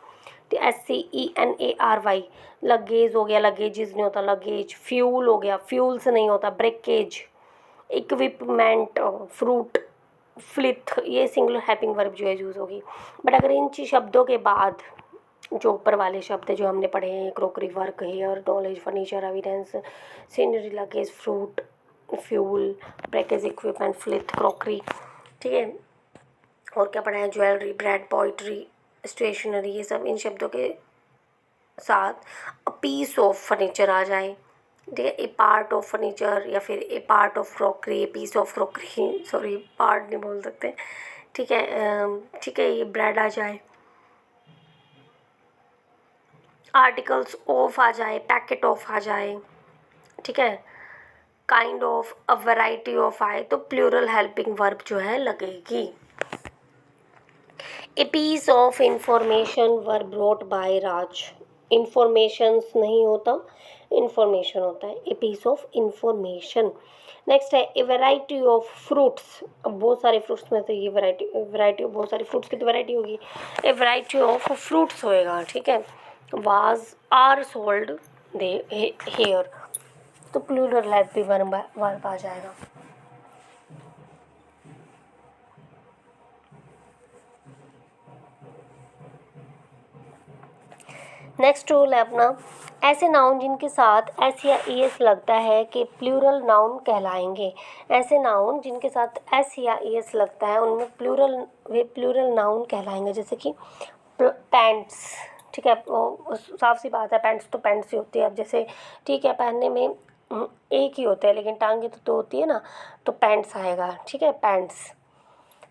SCENARY। लगेज हो गया, लगेजेस नहीं होता, लगेज। फ्यूल हो गया, फ्यूल्स नहीं होता, ब्रेकेज। इक्विपमेंट, फ्रूट, फ्लिथ, ये सिंगुलर हेल्पिंग वर्ब जो है यूज़ होगी। बट अगर इन शब्दों के बाद जो ऊपर वाले शब्द जो हमने पढ़े हैं, crockery, work, hair, knowledge, furniture, evidence, scenery, luggage, fruit, fuel, breakage, equipment, filth, crockery, ठीक है। और क्या पढ़ा है, ज्वेलरी, ब्रेड, पोइट्री, स्टेशनरी, ये सब इन शब्दों के साथ अ पीस ऑफ फर्नीचर आ जाए, ठीक है, ए पार्ट ऑफ फर्नीचर, या फिर a part of crockery, a piece of crockery, sorry part नहीं बोल सकते, ठीक है, ठीक है, ये ब्रेड आ जाए, आर्टिकल्स ऑफ आ जाए, पैकेट ऑफ आ जाए, ठीक है, kind of, a variety of आए, तो प्लूरल हेल्पिंग वर्ब जो है लगेगी। A piece of information were brought by Raj, informations नहीं होता, इंफॉर्मेशन होता है, a piece of information. Next है ए वैरायटी ऑफ फ्रूट्स, अब बहुत सारे फ्रूट्स में से ये वैरायटी ऑफ, बहुत सारे फ्रूट्स की तो वैरायटी होगी, ए वैरायटी ऑफ फ्रूट्स होएगा, ठीक है। Was are sold they here, तो प्लूरल हेल्पिंग वर्ब आ जाएगा। नेक्स्ट रूल है अपना, ऐसे नाउन जिनके साथ एस या ईएस लगता है कि प्लूरल नाउन कहलाएंगे। ऐसे नाउन जिनके साथ एस या ईएस लगता है उनमें वे प्लूरल नाउन कहलाएंगे। जैसे कि पैंट्स, ठीक है, वो साफ सी बात है, पैंट्स तो पैंट्स ही होती है। अब जैसे ठीक है, पहनने में एक ही होता है लेकिन टांगे तो 2 होती है ना, तो पैंट्स आएगा, ठीक है, पैंट्स।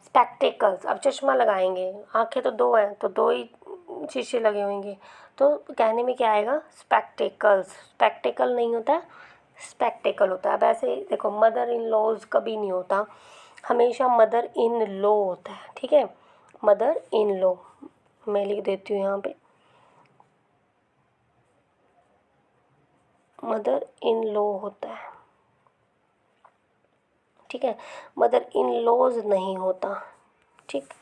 स्पेक्टिकल्स, अब चश्मा लगाएंगे, आंखें तो 2 हैं तो 2 ही शीशे लगे होंगे, तो कहने में क्या आएगा, स्पेक्टिकल्स। स्पेक्टिकल नहीं होता, स्पेक्टिकल होता है। अब ऐसे देखो, मदर इन लॉज कभी नहीं होता, हमेशा मदर इन लॉ होता है, ठीक है, मदर इन लॉ, मैं लिख देती हूँ यहाँ पे, मदर इन लॉ होता है, ठीक है, मदर इन लॉज नहीं होता, ठीक।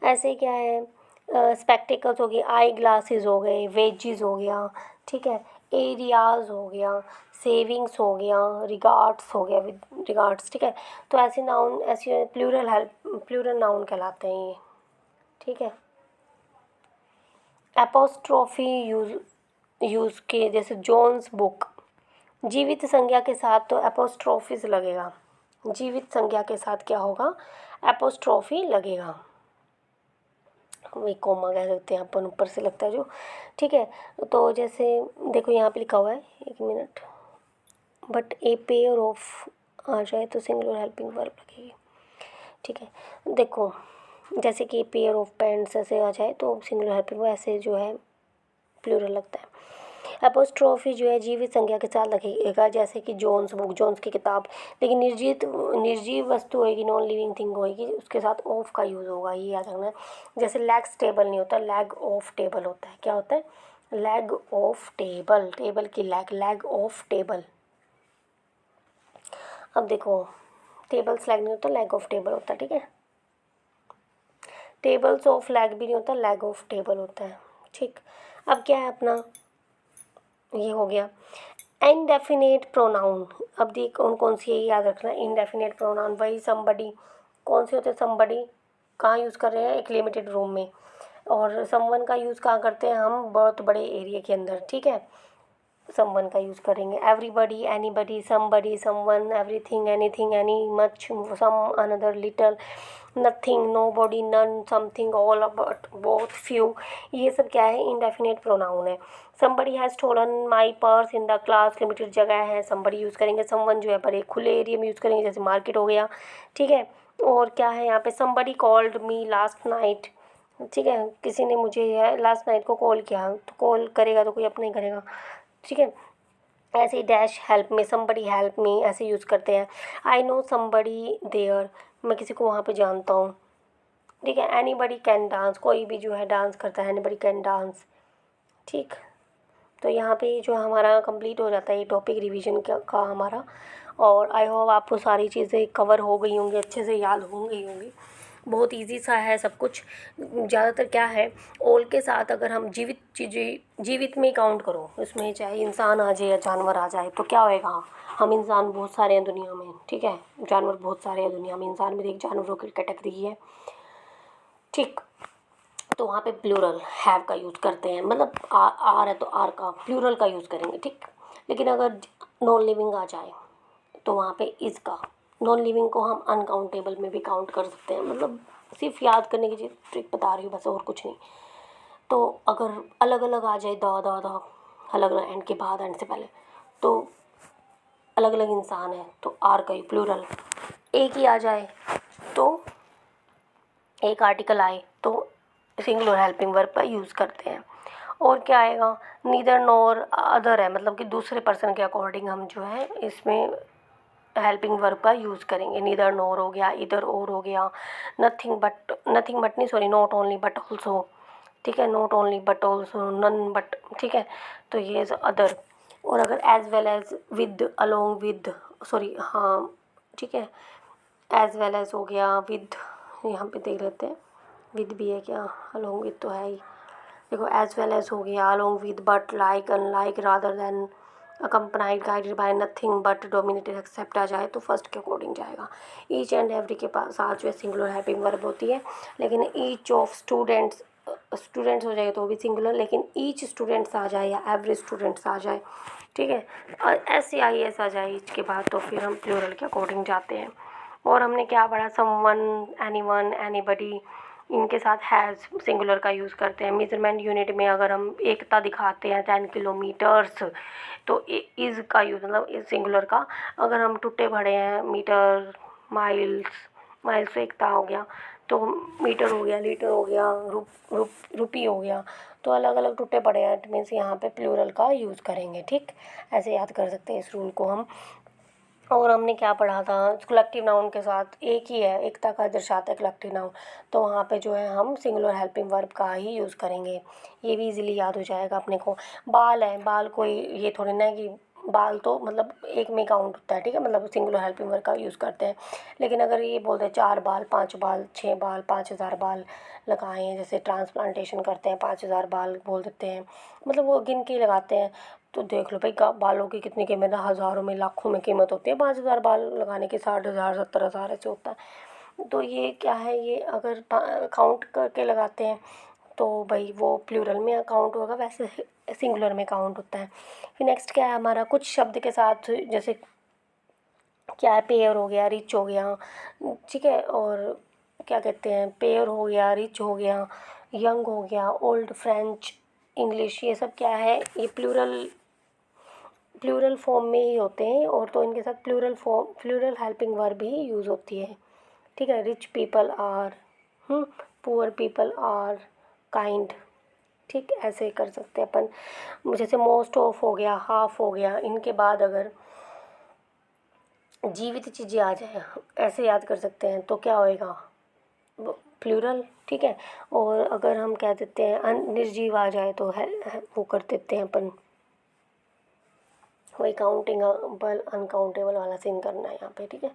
ऐसे क्या है, स्पेक्टिकल्स हो गए, आई ग्लासेस हो गए, वेजीज हो गया, ठीक है, एरियाज हो गया, सेविंग्स हो गया, रिगार्ड्स हो गया, विद रिगार्ड्स, ठीक है। तो ऐसे नाउन, ऐसे प्लूरल नाउन कहलाते हैं ये, ठीक है। एपोस्ट्रोफी यूज़ के, जैसे जॉन्स बुक, जीवित संज्ञा के साथ तो एपोस्ट्रोफीज लगेगा, जीवित संज्ञा के साथ क्या होगा, एपोस्ट्रोफी लगेगा, एक कोमा कह सकते हैं अपन, ऊपर से लगता है जो, ठीक है। तो जैसे देखो यहाँ पे लिखा हुआ है, एक minute, but a pair of आ जाए तो सिंगुलर हेल्पिंग वर्ब लगेगी, ठीक है। देखो जैसे कि पेयर ऑफ पेंट्स ऐसे आ जाए तो सिंगुलर हेल्पिंग वर्ब, ऐसे जो है प्लूरल लगता है। एपोस्ट्रोफी जो है जीवित संज्ञा के साथ लगेगा, जैसे कि जॉन्स बुक, जॉन्स की किताब, लेकिन निर्जीव वस्तु होगी, नॉन लिविंग थिंग होगी, उसके साथ ऑफ का यूज़ होगा, ये याद रखना है। जैसे लैग्स टेबल नहीं होता, लैग ऑफ टेबल होता है, क्या होता है, लैग ऑफ टेबल, टेबल की लैग ऑफ टेबल। अब देखो, टेबल स्लैग नहीं होता, लैग ऑफ टेबल होता है, ठीक है। टेबल्स ऑफ लैग भी नहीं होता, लैग ऑफ टेबल होता है। ठीक, अब क्या है अपना, ये हो गया इनडेफिनेट प्रोनाउन। अब देख कौन कौन सी है, याद रखना। इनडेफिनेट प्रोनाउन वही समबडी, कौन से होते हैं समबडी, कहाँ यूज़ कर रहे हैं, एक लिमिटेड रूम में। और समवन का यूज़ कहाँ करते हैं हम, बहुत बड़े एरिया के अंदर। ठीक है, समवन का यूज़ करेंगे। Everybody, anybody, somebody, someone, everything, anything, any, much, some, another, little, nothing, nobody, none, something, all, about, both, few, ये सब क्या है, इंडेफिनेट प्रोनाउन है। Somebody has stolen my purse in the class, limited जगह है, somebody use करेंगे। Someone जो है बड़े खुले एरिया में यूज़ करेंगे, जैसे मार्केट हो गया। ठीक है, और क्या है यहाँ पे, somebody called me last night. ठीक है, किसी ने मुझे लास्ट नाइट को कॉल किया, तो कॉल करेगा तो कोई अपने करेगा। ठीक है, ऐसे ही dash help me, somebody help me, ऐसे यूज़ करते हैं। आई नो समबडी देयर, मैं किसी को वहाँ पे जानता हूँ। ठीक है, एनीबडी कैन डांस, कोई भी जो है डांस करता है, एनीबडी कैन डांस। ठीक, तो यहाँ पे जो हमारा कंप्लीट हो जाता है ये टॉपिक रिवीजन का हमारा। और आई होप आपको सारी चीज़ें कवर हो गई होंगी, अच्छे से याद हो गई होंगी। बहुत इजी सा है सब कुछ। ज़्यादातर क्या है, ऑल के साथ अगर हम जीवित चीज़ें, जीवित में काउंट करो, उसमें चाहे इंसान आ जाए या जानवर आ जाए, तो क्या होएगा, हम इंसान बहुत सारे हैं दुनिया में। ठीक है, जानवर बहुत सारे हैं दुनिया में, इंसान भी एक जानवरों की कैटेगरी है। ठीक, तो वहाँ पे प्लूरल हैव का यूज़ करते हैं, मतलब आर है तो आर का प्लूरल का यूज़ करेंगे। ठीक, लेकिन अगर नॉन लिविंग आ जाए तो वहाँ पे इज़ का, नॉन लिविंग को हम अनकाउंटेबल में भी काउंट कर सकते हैं, मतलब सिर्फ याद करने की ट्रिक बता रही हूँ बस, और कुछ नहीं। तो अगर अलग अलग आ जाए, द अलग अलग, एंड के बाद, एंड से पहले, तो अलग अलग इंसान है तो आर का ही प्लूरल। एक ही आ जाए तो, एक आर्टिकल आए तो सिंगुलर हेल्पिंग वर्ब का यूज़ करते हैं। और क्या आएगा, नीदर नॉर अदर है, मतलब कि दूसरे पर्सन के अकॉर्डिंग हम जो है इसमें हेल्पिंग वर्ब का यूज़ करेंगे। नीदर नॉर हो गया, इधर और हो गया, नथिंग बट, नथिंग बट नहीं, sorry, not only but also. ठीक है, not only but also, none but. ठीक है, तो ये अदर। और अगर as well as, with, along with, sorry, हाँ, ठीक है, एज वेल एज हो गया, विद, यहाँ पे देख लेते हैं, विद भी है क्या, अलोंग विद तो है ही। देखो, एज वेल एज हो गया, along with, but, like, unlike, rather than, accompanied, guided by, nothing but, dominated, except आ जाए तो फर्स्ट के अकॉर्डिंग जाएगा। ईच एंड एवरी के पास साथ जो है सिंगुलर हेल्पिंग वर्ब होती है, लेकिन ईच ऑफ स्टूडेंट्स, स्टूडेंट्स हो जाए तो भी सिंगुलर, लेकिन ईच स्टूडेंट्स आ जाए या एवरी स्टूडेंट्स आ जाए। ठीक है, SAIS आ जाए ईच के बाद, तो फिर हम प्लूरल के अकॉर्डिंग जाते हैं। और हमने क्या पढ़ा, समवन, एनीवन, एनीबडी, इनके साथ हैज़ सिंगुलर का यूज़ करते हैं। मेजरमेंट यूनिट में अगर हम एकता दिखाते हैं 10 किलोमीटर्स, तो इज़ का यूज़, मतलब इस सिंगुलर का। अगर हम टुट्टे भरे हैं, मीटर, माइल्स, माइल्स तो एकता हो गया, तो मीटर हो गया, लीटर हो गया, रुपी हो गया, तो अलग अलग टुट्टे पड़े हैं, इट मीन्स यहाँ पे प्लूरल का यूज़ करेंगे। ठीक, ऐसे याद कर सकते हैं इस रूल को हम। और हमने क्या पढ़ा था, कलेक्टिव नाउन के साथ एक ही है, एकता का दर्शाता है कलेक्टिव नाउन, तो वहाँ पे जो है हम सिंगुलर हेल्पिंग वर्ब का ही यूज़ करेंगे। ये भी इजीली याद हो जाएगा अपने को। बाल है, बाल कोई ये थोड़ी ना है कि बाल तो मतलब एक में काउंट होता है। ठीक है, मतलब सिंगुलर हेल्पिंग वर्ब का यूज़ करते हैं। लेकिन अगर ये बोलते हैं 4 बाल, 5 बाल, 6 बाल, 5000 बाल लगाए हैं, जैसे ट्रांसप्लांटेशन करते हैं, 5000 बाल बोल देते हैं, मतलब वो गिन के लगाते हैं। तो देख लो भाई, बालों की कितनी कीमत है, हज़ारों में, लाखों में कीमत होती है 5000 बाल लगाने की, 60,000, 70,000 ऐसे होता है। तो ये क्या है, ये अगर काउंट करके लगाते हैं तो भाई वो प्लूरल में काउंट होगा, वैसे सिंगुलर में काउंट होता है। फिर नेक्स्ट क्या है हमारा, कुछ शब्द के साथ, जैसे क्या है, पेयर हो गया, रिच हो गया। ठीक है, और क्या कहते हैं, पेयर हो गया, रिच हो गया, यंग हो गया, ओल्ड, फ्रेंच, इंग्लिश, ये सब क्या है, ये प्लूरल फॉर्म में ही होते हैं, और तो इनके साथ प्लूरल हेल्पिंग वर्ब ही यूज़ होती है। ठीक है, rich people are, poor people are kind. ठीक, ऐसे कर सकते हैं अपन। जैसे मोस्ट ऑफ हो गया, हाफ हो गया, इनके बाद अगर जीवित चीज़ें आ जाए, ऐसे याद कर सकते हैं, तो क्या होएगा, प्लूरल। ठीक है, और अगर हम कह देते हैं निर्जीव आ जाए तो है वो कर देते हैं अपन वही काउंटेबल अनकाउंटेबल वाला सीन करना है यहाँ पे, ठीक है।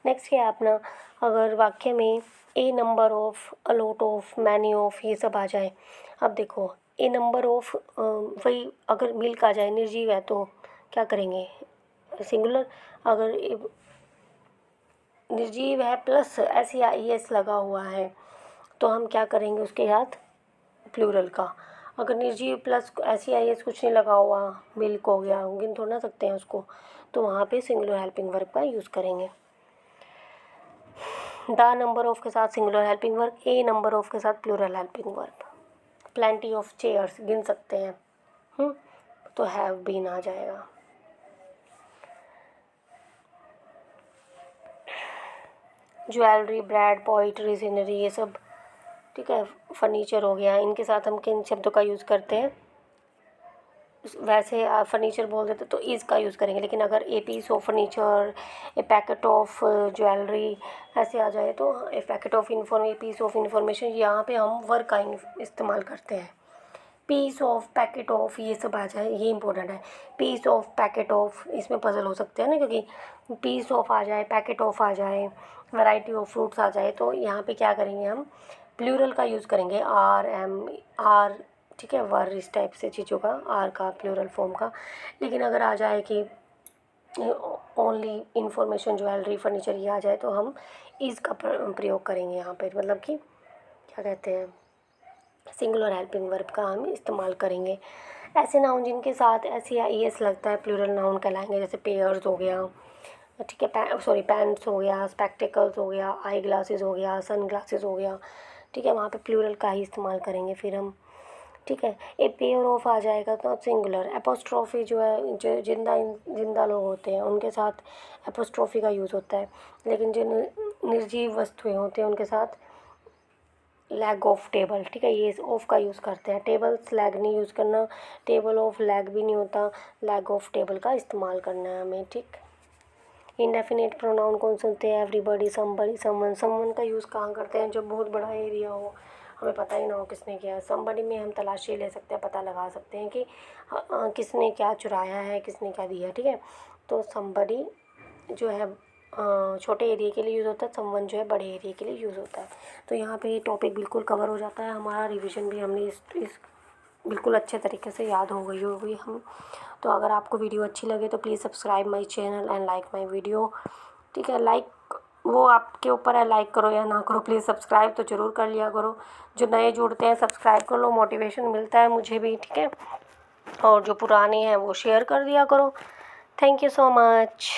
नेक्स्ट क्या है अपना, अगर वाक्य में a number of, a lot of, many of ये सब आ जाए। अब देखो ए नंबर ऑफ, वही अगर मिल्क आ जाए, निर्जीव है तो क्या करेंगे, सिंगुलर। अगर निर्जीव है प्लस एस या ई एस लगा हुआ है तो हम क्या करेंगे उसके साथ, प्लूरल का। अगर निर्जीव प्लस एस या ई एस कुछ नहीं लगा हुआ, मिल्क हो गया, गिन थोड़ा ना सकते हैं उसको, तो वहाँ पे सिंगुलर हेल्पिंग वर्ब का यूज़ करेंगे। द नंबर ऑफ के साथ singular helping verb, a number of के साथ plural helping verb. Plenty of chairs गिन सकते हैं, तो हैव बीन आ जाएगा। ज्वेलरी, ब्रेड, पोइट्री, सीनरी ये सब, ठीक है, फर्नीचर हो गया, इनके साथ हम किन शब्दों का यूज़ करते हैं। वैसे फर्नीचर बोल देते तो इज़ का यूज़ करेंगे, लेकिन अगर a piece of furniture, a packet of jewellery ऐसे आ जाए तो a packet of a piece of information, यहाँ पे हम वर्ब का इस्तेमाल करते हैं। पीस ऑफ, पैकेट ऑफ ये सब आ जाए, ये इंपॉर्टेंट है। पीस ऑफ, पैकेट ऑफ, इसमें पजल हो सकते हैं ना, क्योंकि पीस ऑफ आ जाए, पैकेट ऑफ आ जाए, वैरायटी ऑफ फ्रूट्स आ जाए, तो यहाँ पे क्या करेंगे हम, प्लूरल का यूज़ करेंगे, आर एम आर, ठीक है, वर इस टाइप से चीज़ों का, आर का प्लूरल फॉर्म का। लेकिन अगर आ जाए कि ओनली इंफॉर्मेशन, ज्वेलरी, फर्नीचर ये आ जाए तो हम इज़ का प्रयोग करेंगे यहाँ पे, मतलब कि क्या कहते हैं, सिंगुलर हेल्पिंग वर्ब का हम इस्तेमाल करेंगे। ऐसे नाउन जिनके साथ एस या ई एस लगता है प्लूरल नाउन कहलाएंगे, जैसे पेयर्स हो गया, ठीक है, पैंट्स हो गया, स्पेक्टिकल्स हो गया, आई ग्लासेस हो गया, सन ग्लासेस हो गया, ठीक है, वहाँ पे प्लूरल का ही इस्तेमाल करेंगे फिर हम, ठीक है। ए पेयर ऑफ आ जाएगा तो सिंगुलर। एपोस्ट्रॉफी जो है, जो जिंदा लोग होते हैं उनके साथ एपोस्ट्रॉफी का यूज़ होता है, लेकिन जो निर्जीव वस्तुएं होती हैं उनके साथ लैग ऑफ टेबल, ठीक है, ये ऑफ का यूज़ करते हैं। टेबल्स लैग नहीं यूज़ करना, टेबल ऑफ लैग भी नहीं होता, लैग ऑफ टेबल का इस्तेमाल करना है हमें, ठीक। इंडेफिनेट प्रोनाउन कौन से होते हैं, एवरीबॉडी, समबडी, समवन। समवन का यूज़ कहाँ करते हैं, जब बहुत बड़ा एरिया हो, हमें पता ही ना हो किसने किया है। समबडी में हम तलाशी ले सकते हैं, पता लगा सकते हैं कि किसने क्या चुराया है, किसने क्या दिया, ठीक है। तो समबडी जो है छोटे एरिया के लिए यूज़ होता है, समवन जो है बड़े एरिया के लिए यूज़ होता है। तो यहाँ पे ये टॉपिक बिल्कुल कवर हो जाता है, हमारा रिवीजन भी हमने इस बिल्कुल अच्छे तरीके से याद हो गई होगी हम। तो अगर आपको वीडियो अच्छी लगे तो please subscribe my channel and like my video, ठीक है। लाइक वो आपके ऊपर है, लाइक करो या ना करो, प्लीज़ सब्सक्राइब तो ज़रूर कर लिया करो। जो नए जुड़ते हैं सब्सक्राइब कर लो, मोटिवेशन मिलता है मुझे भी, ठीक है। और जो पुराने हैं वो शेयर कर दिया करो। Thank you so much.